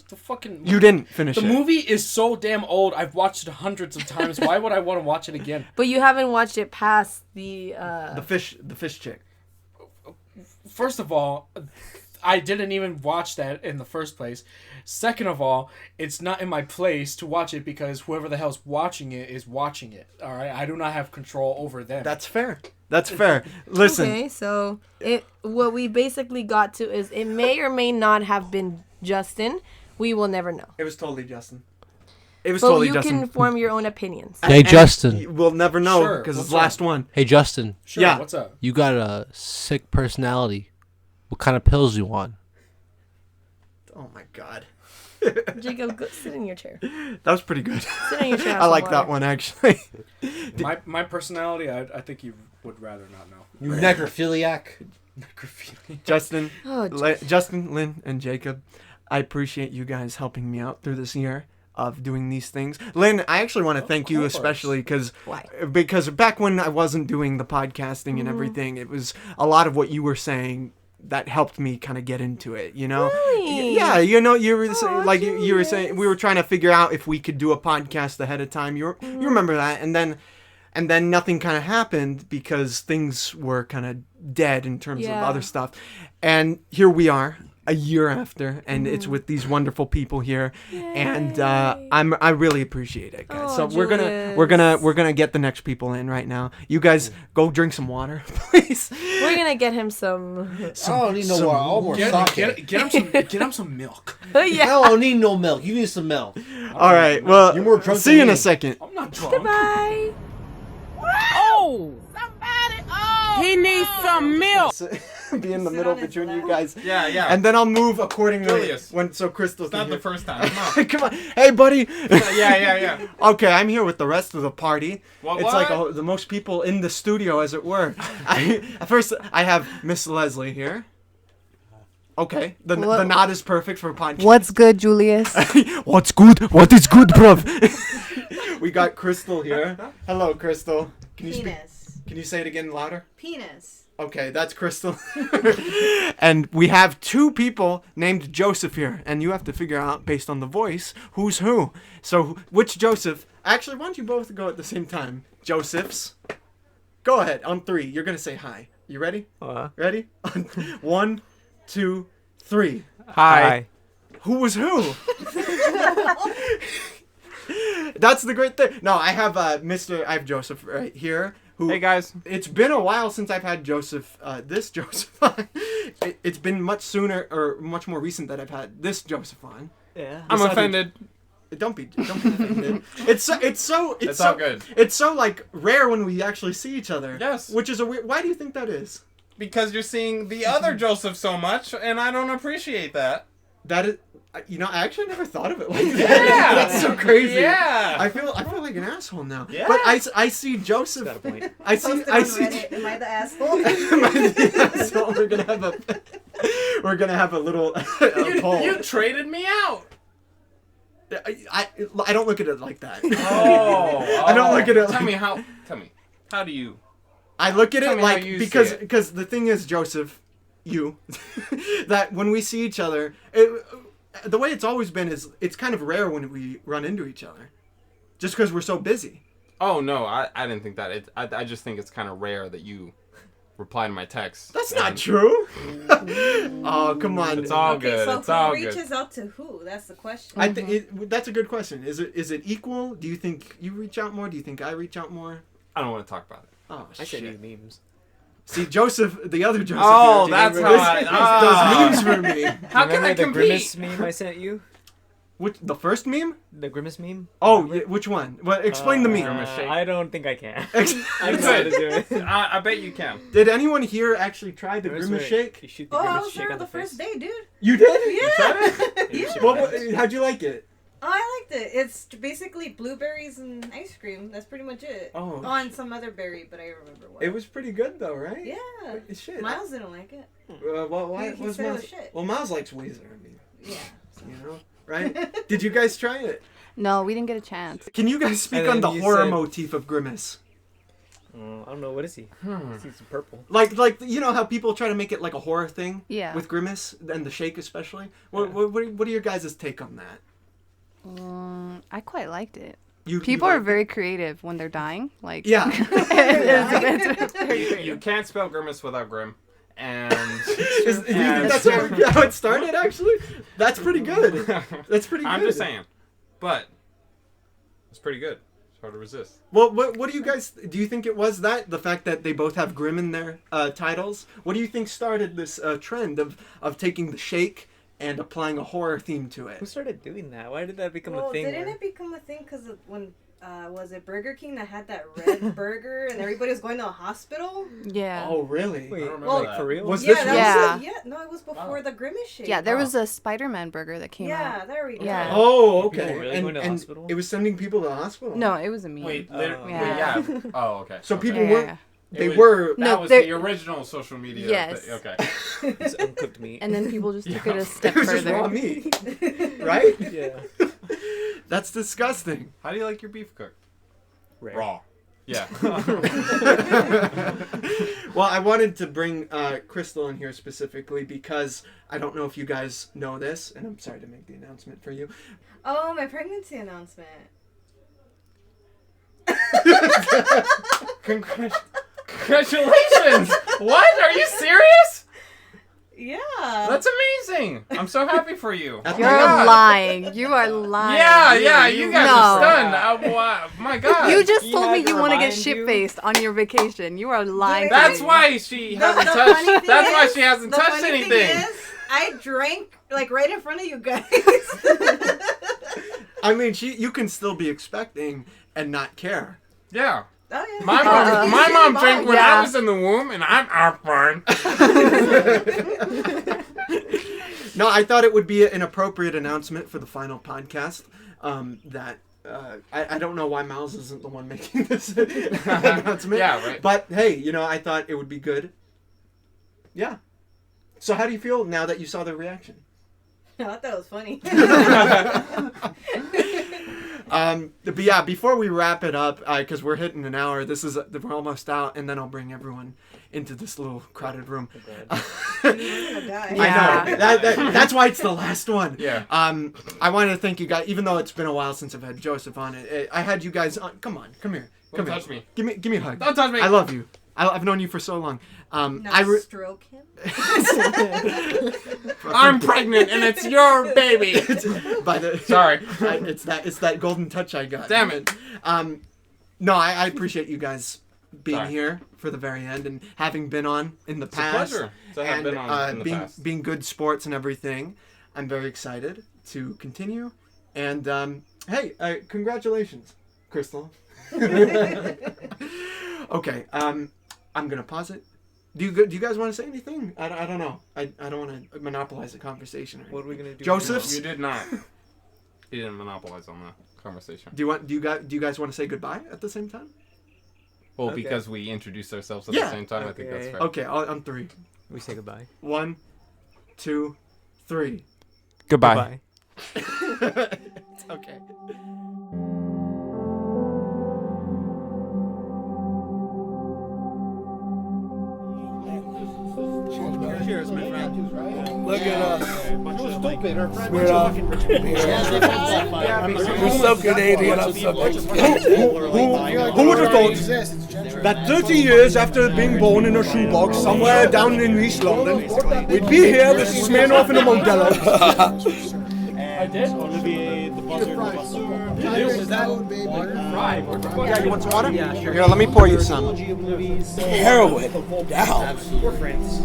The fucking. You didn't finish The it. movie is so damn old. I've watched it hundreds of times. Why would I want to watch it again? But you haven't watched it past the. The fish chick. First of all, I didn't even watch that in the first place. Second of all, it's not in my place to watch it because whoever the hell's watching it is watching it. All right, I do not have control over them. That's fair. That's fair. Listen. Okay, so what we basically got to is it may or may not have been Justin. We will never know. It was totally Justin. It was But totally you Justin. can form your own opinions. Hey Justin. We'll never know Sure, because it's what's the last up? one. Hey Justin. Sure, Yeah. what's up? You got a sick personality. What kind of pills you want? Oh my God. Jacob, go sit in your chair. That was pretty good. Sit in your chair. have I some like that water. one actually. My personality, I think you would rather not know. You necrophiliac. Justin, Oh, Justin, Lynn, and Jacob, I appreciate you guys helping me out through this year of doing these things. Lynn, I actually want to thank you especially Why? because back when I wasn't doing the podcasting and everything, it was a lot of what you were saying that helped me kind of get into it, you know? Really? Yeah, you know, you were Aw, like you were saying we were trying to figure out if we could do a podcast ahead of time. You remember that, and then nothing kind of happened because things were kind of dead in terms of Yeah. other stuff. And here we are a year after, and it's with these wonderful people here, and I really appreciate it, guys. Oh, So we're gonna get the next people in right now. You guys go drink some water, please. We're gonna get him some. I don't need no water. I'll more sake. Get him some milk. Yeah. I don't need no milk. You need some milk. All right, well, You're more drunk see than you in me. a second. I'm not drunk. Goodbye. He needs some milk. Be in the middle between you guys. Yeah, yeah. And then I'll move accordingly Julius. so Crystal can Not the hear. first time. Come on. Come on. Hey, buddy. Yeah. Okay, I'm here with the rest of the party. What, it's like what? the most people in the studio, as it were. First, I have Miss Leslie here. Okay, the nod is perfect for a podcast. What's good, Julius? What's good? What is good, bruv? We got Crystal here. Hello, Crystal. Can you Penis. Can you say it again louder? Penis. Okay, that's Crystal. And we have two people named Joseph here, and you have to figure out, based on the voice, who's who. So, which Joseph? Actually, why don't you both go at the same time? Josephs. Go ahead. On 3, you're gonna say hi. You ready? Ready? 1, 2, 3. Hi. Who was who? That's the great thing. No, I have I have Joseph right here. Who, Hey guys. It's been a while since I've had Joseph. This Joseph on. It's been much sooner or much more recent that I've had this Joseph on. Yeah. I'm offended. Don't be offended. It's all good. It's so like rare when we actually see each other. Yes. Which is a weird. Why do you think that is? Because you're seeing the other Joseph so much, and I don't appreciate that. That is, I actually never thought of it like that. Yeah. That's so crazy. Yeah. I feel like an asshole now. Yeah. But I see Joseph. I see. Am I the asshole? Am I the asshole? We're gonna have a little poll. You traded me out. I don't look at it like that. Oh. I don't look at it. Tell me how do you? I look at it like because because the thing is, Joseph, that when we see each other, the way it's always been is it's kind of rare when we run into each other, just because we're so busy. Oh no, I didn't think that. I just think it's kind of rare that you reply to my text. That's not true. Oh come on. It's all good. So it's all who good. reaches out to who? That's the question. I think that's a good question. Is it equal? Do you think you reach out more? Do you think I reach out more? I don't want to talk about it. Oh I shit. send you memes. See, Joseph, the other Joseph. Oh, here, that's how does memes for me. How can I the compete? Grimace meme I sent you? The first meme? The Grimace meme? Oh, yeah, which one? Well, explain the meme. I don't think I can. You I don't know how to do could. it. I bet you can. Did anyone here actually try the Grimace shake? You shoot the Oh, I Grimace was shake there on the the face. first day, dude. You did? Yeah. You tried it? Yeah. How'd you like it? Oh, I liked it. It's basically blueberries and ice cream. That's pretty much it. Oh. On some other berry, but I don't remember what. It was pretty good though, right? Yeah. Shit. Miles didn't like it. Why He was said it Miles? was shit. Well, Miles likes Weezer. I mean, Yeah. you know, right? Did you guys try it? No, we didn't get a chance. Can you guys speak And on then the you horror said- motif of Grimace? I don't know. What is he? He's purple. Like you know how people try to make it like a horror thing? Yeah. With Grimace and the shake especially. What are your guys' take on that? I quite liked it. You People like are very creative when they're dying. Like Yeah. You can't spell grimace without grim. And do you think that's how it started? Actually, that's pretty good. That's pretty good. I'm just saying, but it's pretty good. It's hard to resist. Well, what do you guys do? You think it was that the fact that they both have Grimm in their titles? What do you think started this trend of taking the shake and applying a horror theme to it? Who started doing that? Why did that become Well, a thing? didn't it become a thing because when was it Burger King that had that red burger and everybody was going to a hospital? Yeah. Oh, really? Wait, I don't remember well, that. for real? Was Yeah, this that recent? was no, it was before the Grimace shake. Yeah, there was a Spider-Man burger that came Yeah, out. there we go. Yeah. Oh, okay. People really going to the and hospital? it was sending people to the hospital. No, it was a meme. Wait, yeah. yeah. Oh, okay. So okay. people Yeah. were. They was- were. That No, was they're- the original social media. Yes. Okay. It's uncooked meat. And then people just took it a It step was just further. raw meat, right? Yeah. That's disgusting. How do you like your beef cooked? Rare. Raw. Yeah. Well, I wanted to bring Crystal in here specifically because I don't know if you guys know this, and I'm sorry to make the announcement for you. Oh, my pregnancy announcement. Congratulations! What? Are you serious? Yeah. That's amazing. I'm so happy for you. That's You're my God. lying. You are lying. Yeah, you guys No. are stunned. Wow, my God. You just You told me had you to want to get remind you? shit-faced on your vacation. You are lying. to That's me. why she hasn't the touched. funny thing That's why is- she hasn't the touched funny anything. Thing is, I drank like right in front of you guys. I mean, you can still be expecting and not care. Yeah. Oh, yeah. My mom drank when I was in the womb, and I'm fine. No, I thought it would be an appropriate announcement for the final podcast. That I don't know why Miles isn't the one making this announcement. Yeah, right. But hey, I thought it would be good. Yeah. So how do you feel now that you saw the reaction? I thought it was funny. But yeah, before we wrap it up, because we're hitting an hour, we're almost out, and then I'll bring everyone into this little crowded room. I know. That's why it's the last one. Yeah. I wanted to thank you guys, even though it's been a while since I've had Joseph on it. I had you guys on. Come on, come here. Don't touch me. Give me a hug. Don't touch me. I love you. I've known you for so long. Stroke him. I'm pregnant and it's your baby. Sorry. It's that golden touch I got. Damn it. No, I appreciate you guys being here for the very end and having been on in the past. It's a pleasure to have been on in the past. Being good sports and everything. I'm very excited to continue. And hey, congratulations, Crystal. Okay, I'm gonna pause it. Do you guys want to say anything? I don't know. I don't want to monopolize the conversation. What are we gonna do? Joseph's? You did not. You didn't monopolize on the conversation. Do you guys want to say goodbye at the same time? Well, because we introduced ourselves at the same time, I think that's fair. Okay, on 3. We say goodbye. 1, 2, 3. Goodbye. It's okay. Cheers, my friend. Look at us. We're so Canadian. I'm so Who would have thought that 30 years after being born in a shoebox somewhere down in East London, we'd be here with Smirnoff and a Modelo. I did. Olivier, the buzzard. Is that water? Right. Yeah, you want some water? Yeah, sure. Here, let me pour you some. Heroin. Down. We're friends.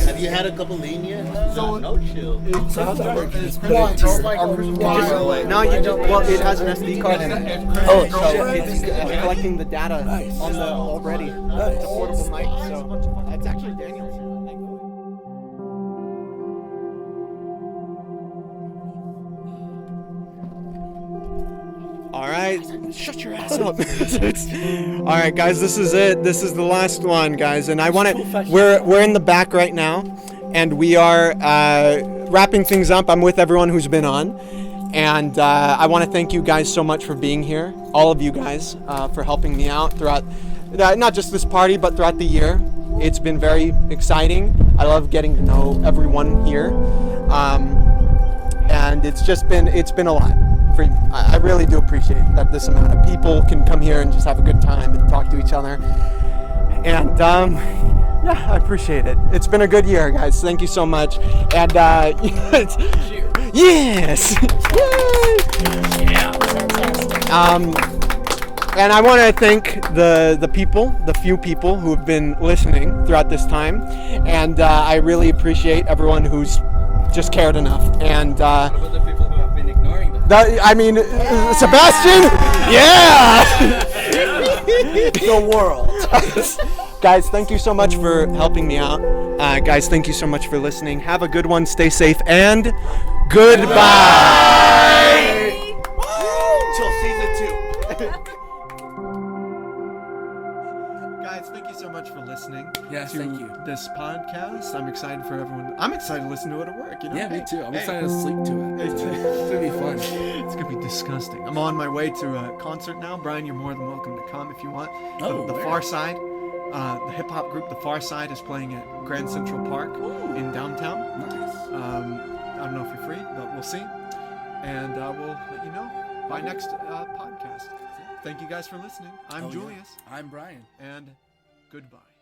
Have you had a couple lean yet? No chill. No, you don't. Well, it has an SD card in it. Oh, so it's collecting the data on the already. It's a portable mic, so it's actually Daniel's. All right, shut your ass up. All right, guys, this is it. This is the last one, guys, and I want to. We're in the back right now, and we are wrapping things up. I'm with everyone who's been on, and I want to thank you guys so much for being here. All of you guys for helping me out throughout, not just this party, but throughout the year. It's been very exciting. I love getting to know everyone here, and it's been a lot. I really do appreciate that this amount of people can come here and just have a good time and talk to each other. And yeah, I appreciate it. It's been a good year, guys. Thank you so much. And yes. And I want to thank the people, the few people who have been listening throughout this time. And I really appreciate everyone who's just cared enough. And I mean, Sebastian, yeah, the world. Guys, thank you so much for helping me out. Guys, thank you so much for listening. Have a good one. Stay safe and goodbye. Till season 2. Guys, thank you so much for listening. Yes, to thank you. This podcast. I'm excited for everyone. I'm excited to listen to it at work. You know? Yeah, me too. I'm excited to sleep to it. It's gonna be fun. It's gonna be disgusting. I'm on my way to a concert now. Brian, you're more than welcome to come if you want. The Far Side, the hip hop group The Far Side is playing at Grand Central Park in downtown. Nice. I don't know if you're free, but we'll see. And we'll let you know by next podcast. Thank you guys for listening. I'm Julius. Yeah. I'm Brian. And goodbye.